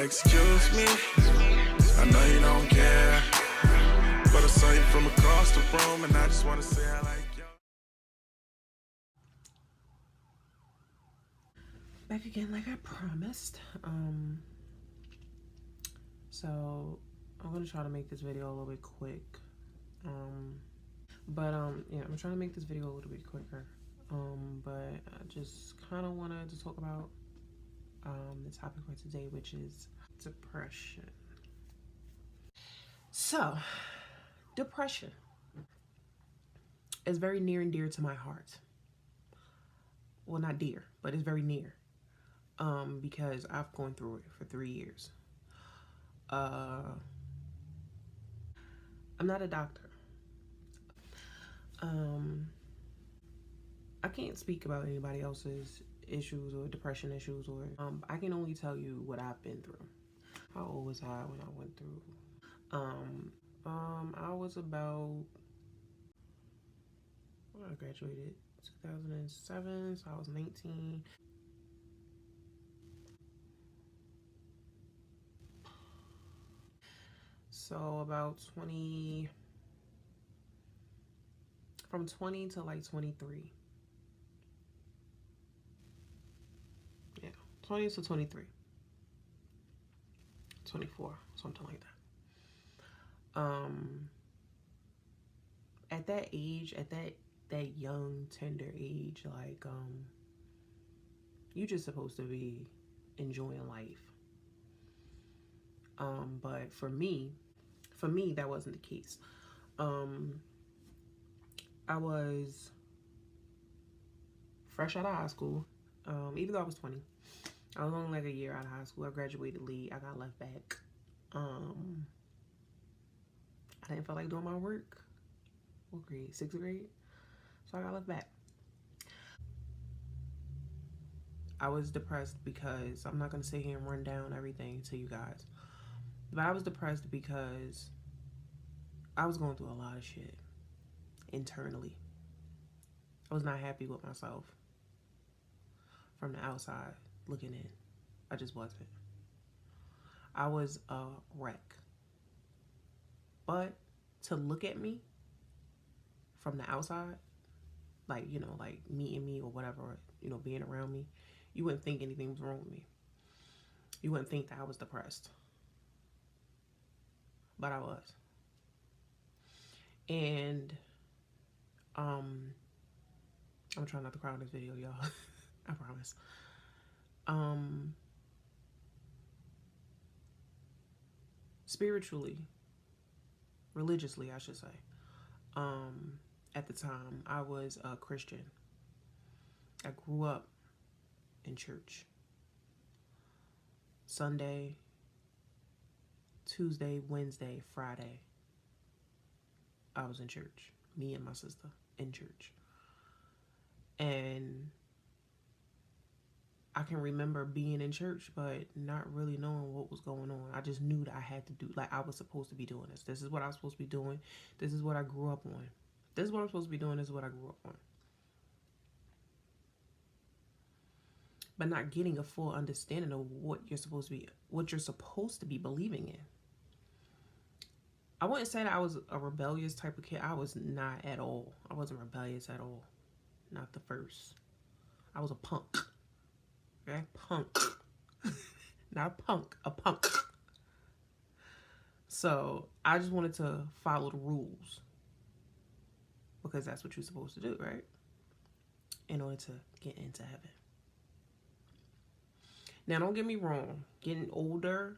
excuse me, I know you don't care, but I saw you from across the room and I just wanna say I like you. Back again like I promised. So I'm gonna try to make this video a little bit quick. Yeah, I'm trying to make this video a little bit quicker. But I just kind of wanted to talk about the topic for today, which is depression. So, depression is very near and dear to my heart. Well, not dear, but it's very near. Because I've gone through it for 3 years. I'm not a doctor. I can't speak about anybody else's issues or depression issues, or I can only tell you what I've been through. How old was I when I went through? I was about, I graduated 2007, so I was 19. So about 20, from 20 to like 23. Yeah, 20 to 23. 24, something like that. At that age, at that young, tender age, like, you're just supposed to be enjoying life. But for me, that wasn't the case. I was fresh out of high school, even though I was 20. I was only like a year out of high school. I graduated late. I got left back. I didn't feel like doing my work. What grade? 6th grade? So I got left back. I was depressed because, I'm not going to sit here and run down everything to you guys, but I was depressed because I was going through a lot of shit internally. I was not happy with myself from the outside looking in. I just wasn't. I was a wreck. But to look at me from the outside, like, you know, like meeting me or whatever, you know, being around me, you wouldn't think anything was wrong with me. You wouldn't think that I was depressed. But I was. And I'm trying not to cry in this video, y'all. I promise. Spiritually, religiously, I should say, at the time, I was a Christian. I grew up in church. Sunday, Tuesday, Wednesday, Friday, I was in church. Me and my sister in church. And I can remember being in church, but not really knowing what was going on. I just knew that I had to do, like, I was supposed to be doing this. This is what I was supposed to be doing. This is what I grew up on. This is what I'm supposed to be doing. This is what I grew up on. But not getting a full understanding of what you're supposed to be believing in. I wouldn't say that I was a rebellious type of kid. I was not at all. I wasn't rebellious at all. Not the first. I was a punk. Okay? Punk. Not a punk. A punk. So I just wanted to follow the rules. Because that's what you're supposed to do, right? In order to get into heaven. Now, don't get me wrong. Getting older,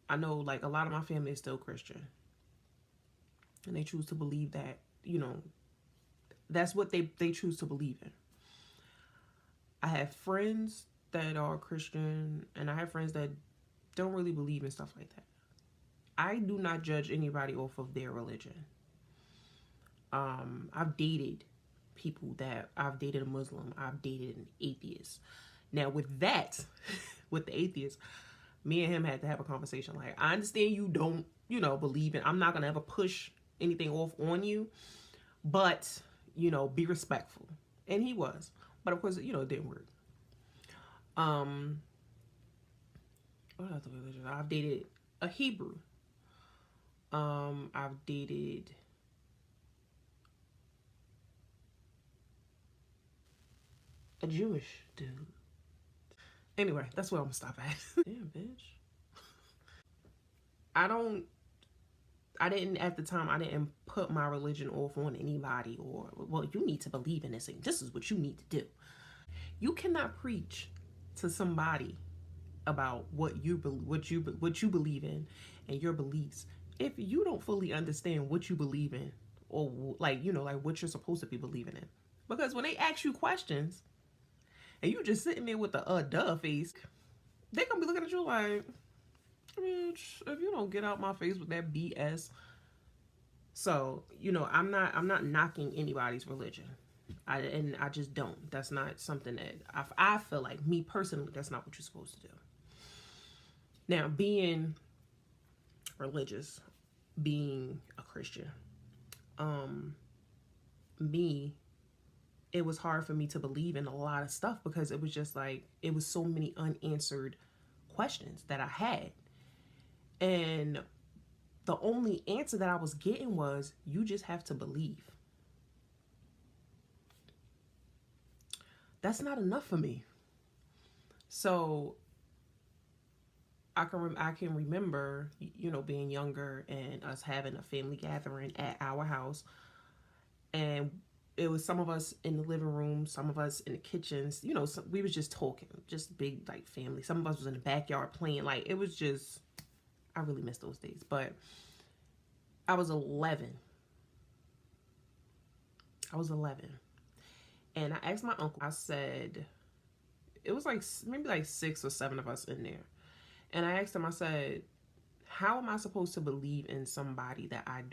I know, like, a lot of my family is still Christian. And they choose to believe that, you know, that's what they choose to believe in. I have friends that are Christian, and I have friends that don't really believe in stuff like that. I do not judge anybody off of their religion. I've dated people that, I've dated a Muslim, I've dated an atheist. Now with that, with the atheist, me and him had to have a conversation. Like, I understand you don't, you know, believe in, I'm not going to ever push anything off on you, but, you know, be respectful. And he was. But of course, you know, it didn't work. what other religion? I've dated a Hebrew. I've dated a Jewish dude. Anyway, that's where I'm gonna stop at. Damn, bitch. I don't. I didn't at the time. I didn't put my religion off on anybody, or well, you need to believe in this thing. This is what you need to do. You cannot preach to somebody about what you believe in and your beliefs if you don't fully understand what you believe in, or like like what you're supposed to be believing in. Because when they ask you questions and you just sitting there with the duh face, they gonna be looking at you like, bitch, if you don't get out my face with that BS. So I'm not knocking anybody's religion. I just don't. That's not something that I feel like, me personally, that's not what you're supposed to do. Now, being religious, being a Christian, it was hard for me to believe in a lot of stuff because it was just like, it was so many unanswered questions that I had. And the only answer that I was getting was, you just have to believe. That's not enough for me. So I can remember, being younger and us having a family gathering at our house, and it was some of us in the living room, some of us in the kitchens. We was just talking, just big like family. Some of us was in the backyard playing. Like, it was just, I really miss those days. But I was 11. And I asked my uncle, I said, it was like maybe like 6 or 7 of us in there. And I asked him, I said, how am I supposed to believe in somebody that I've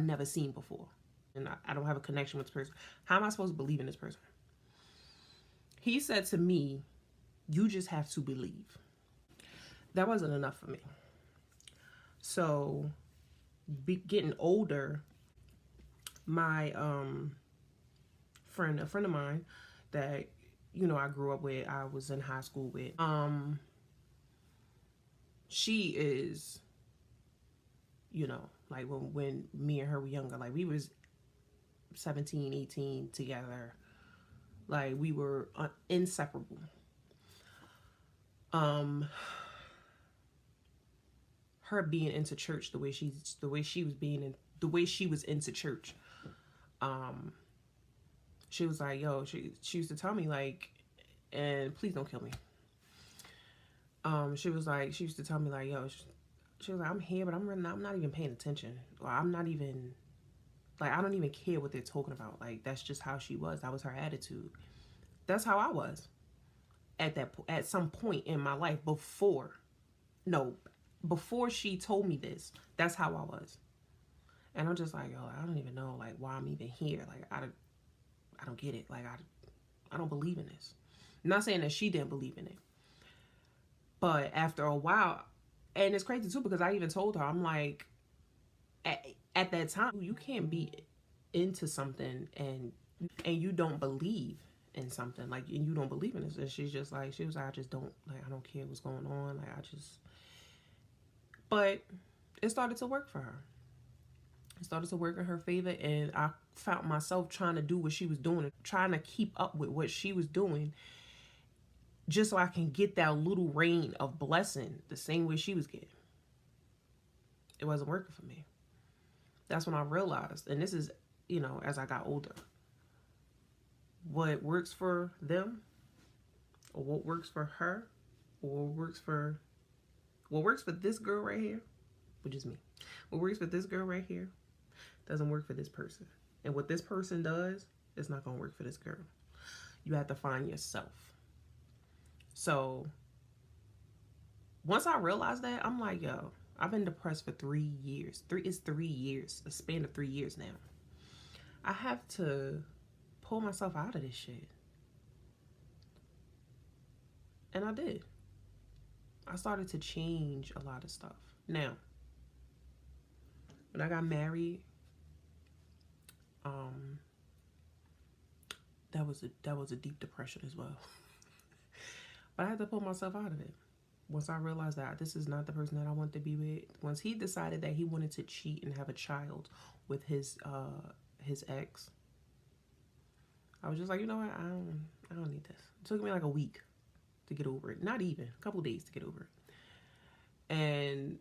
never seen before? And I don't have a connection with this person. How am I supposed to believe in this person? He said to me, you just have to believe. That wasn't enough for me. So, getting older, my a friend of mine that I grew up with, I was in high school with, she is, like when me and her were younger, like we was 17, 18 together, like we were inseparable. Her being into church the way she was into church, she was like, yo, she used to tell me, like, and please don't kill me. She used to tell me, like, yo, she was like, I'm here, but I'm not even paying attention, or I'm not even, like, I don't even care what they're talking about. Like, that's just how she was. That was her attitude. That's how I was at some point in my life before she told me this. That's how I was. And I'm just like, yo, I don't even know, like, why I'm even here. Like, I don't get it. Like, I don't believe in this. I'm not saying that she didn't believe in it. But after a while, and it's crazy too, because I even told her, I'm like, at that time, you can't be into something and you don't believe in something, like, and you don't believe in this. And she was like, I just don't, like, I don't care what's going on. Like, but it started to work for her. It started to work in her favor, and I found myself trying to do what she was doing, trying to keep up with what she was doing, just so I can get that little rain of blessing the same way she was getting. It wasn't working for me. That's when I realized, and this is, as I got older, what works for them, or what works for her, or what works for this girl right here, which is me. What works for this girl right here doesn't work for this person. And what this person does is not going to work for this girl. You have to find yourself. So once I realized that, I'm like, yo, I've been depressed for 3 years. It's 3 years, a span of 3 years now. I have to pull myself out of this shit. And I did. I started to change a lot of stuff. Now, when I got married, that was a deep depression as well. But I had to pull myself out of it. Once I realized that this is not the person that I want to be with, once he decided that he wanted to cheat and have a child with his ex, I was just like, you know what, I don't need this. It took me like a week to get over it, not even a couple days to get over it, and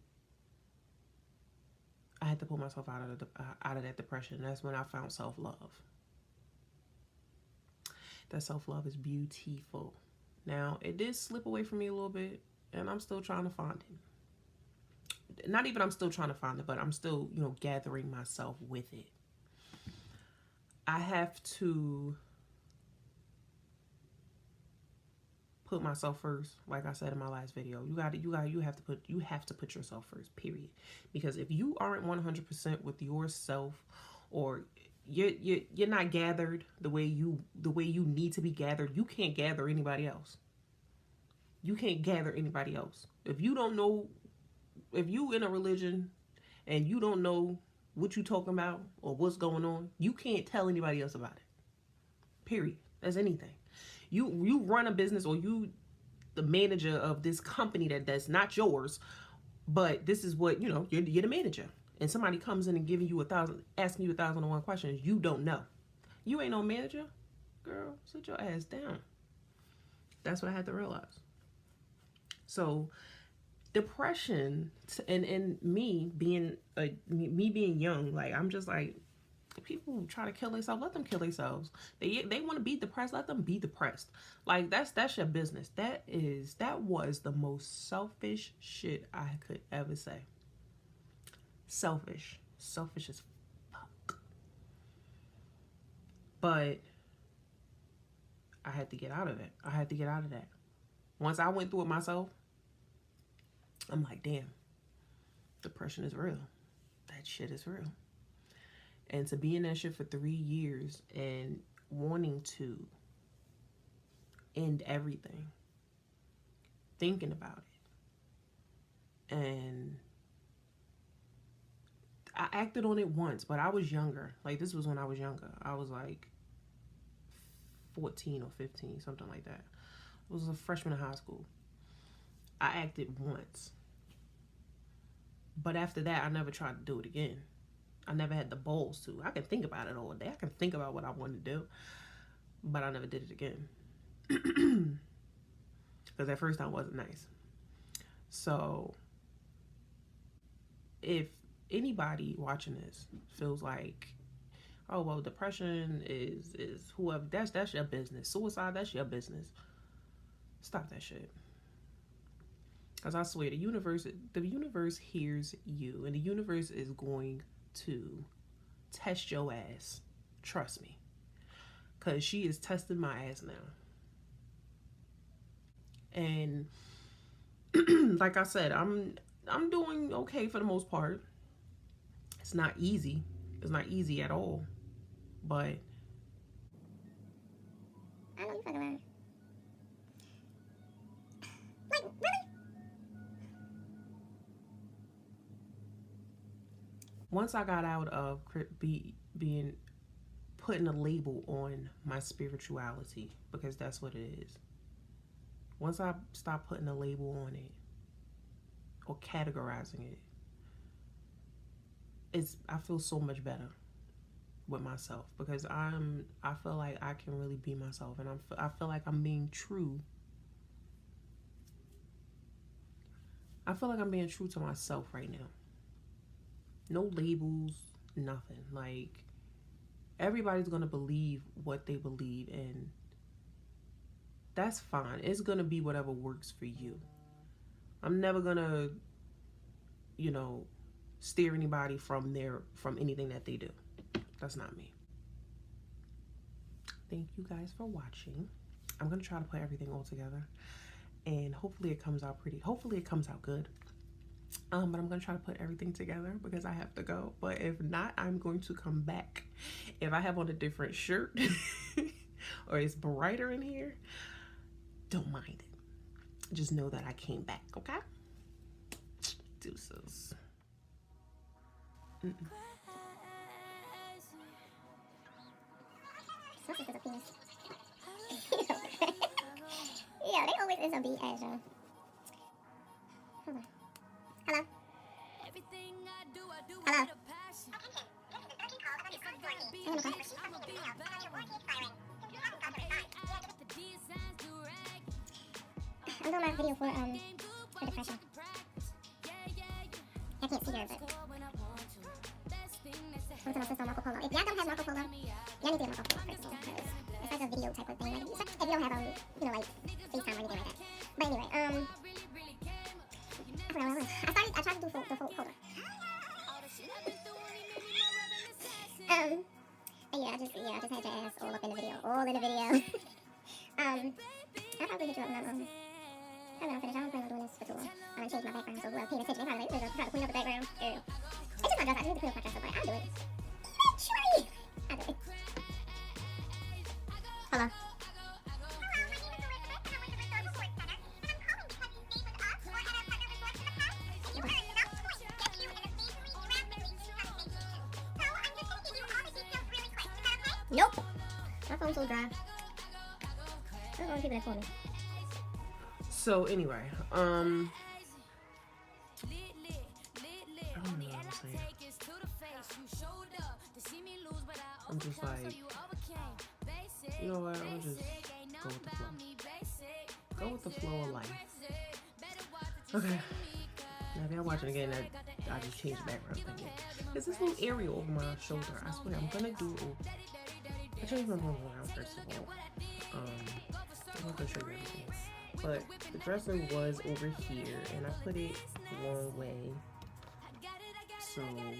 I had to pull myself out of that depression. That's when I found self-love. That self-love is beautiful. Now, it did slip away from me a little bit, and I'm still trying to find it. Not even I'm still trying to find it, but I'm still, gathering myself with it. I have to put myself first. Like I said in my last video, you have to put yourself first, period. Because if you aren't 100% with yourself, or you're not gathered the way you need to be gathered, you can't gather anybody else. You can't gather anybody else. If you in a religion and you don't know what you talking about or what's going on, you can't tell anybody else about it. Period. That's anything. You run a business, or you the manager of this company that's not yours, but this is what, you're the manager. And somebody comes in and asking you 1,001 questions you don't know. You ain't no manager. Girl, sit your ass down. That's what I had to realize. So depression and me being young, like, I'm just like, people who try to kill themselves, let them kill themselves. They want to be depressed, let them be depressed. Like, that's your business. That was the most selfish shit I could ever say. Selfish as fuck. But I had to get out of it. I had to get out of that. Once I went through it myself, I'm like, damn, depression is real. That shit is real. And to be in that shit for 3 years and wanting to end everything, thinking about it. And I acted on it once, but I was younger. Like, this was when I was younger. I was like 14 or 15, something like that. I was a freshman in high school. I acted once. But after that, I never tried to do it again. I never had the balls to. I can think about it all day. I can think about what I want to do. But I never did it again. Because that first time wasn't nice. So, if anybody watching this feels like, oh, well, depression is whoever, that's your business. Suicide, that's your business. Stop that shit. Because I swear, the universe hears you, and the universe is going to test your ass. Trust me. Because she is testing my ass now. And like I said, I'm doing okay for the most part. It's not easy. It's not easy at all. But I know you fucking lying. Like, really? Once I got out of being putting a label on my spirituality, because that's what it is. Once I stopped putting a label on it or categorizing it, I feel so much better with myself, because I feel like I can really be myself, and I feel like I'm being true. I feel like I'm being true to myself right now. No labels, nothing. Like, everybody's gonna believe what they believe, and that's fine. It's gonna be whatever works for you. I'm never gonna, steer anybody from anything that they do. That's not me. Thank you guys for watching. I'm gonna try to put everything all together, and hopefully it comes out good. But I'm gonna try to put everything together because I have to go. But if not, I'm going to come back. If I have on a different shirt or it's brighter in here, don't mind it. Just know that I came back, okay? Deuces. Yeah, they always is a BS, Hello? I'm doing my video for depression. I can't see her, but I'm talking about Marco Polo. If y'all don't have Marco Polo, y'all need to get Marco Polo first of all, because it's like a video type of thing. Like, if you don't have you know, like FaceTime or anything like that. But anyway, I forgot what I was. I tried to do the full hold on. But yeah, I just had your ass all up in the video, I'll probably hit you up when I'm finished. I don't plan on doing this for too long. I'm gonna change my background, so whoever paying attention, they probably like, try to clean up the background. It's just my dress. I need to clean up my dress, but I'll do it. Eventually, I'll do it. Hello. Nope. My phone's so dry. There's only people that call me. So anyway, I don't know what I'm saying. I'm just like, you know what? I'll just go with the flow. Go with the flow of life. Okay. Now if y'all watching again, I just changed the background thing. There's this little area over my shoulder. I swear, I'm gonna do. I changed my phone around first of all. I'm not gonna show you everything. But the dresser was over here, and I put it the wrong way. So, I don't know,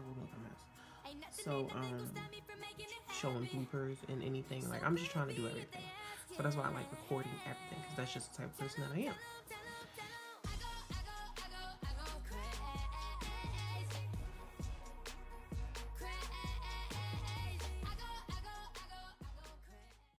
we'll make a mess. So, showing bloopers and anything. Like, I'm just trying to do everything. So that's why I like recording everything, because that's just the type of person that I am.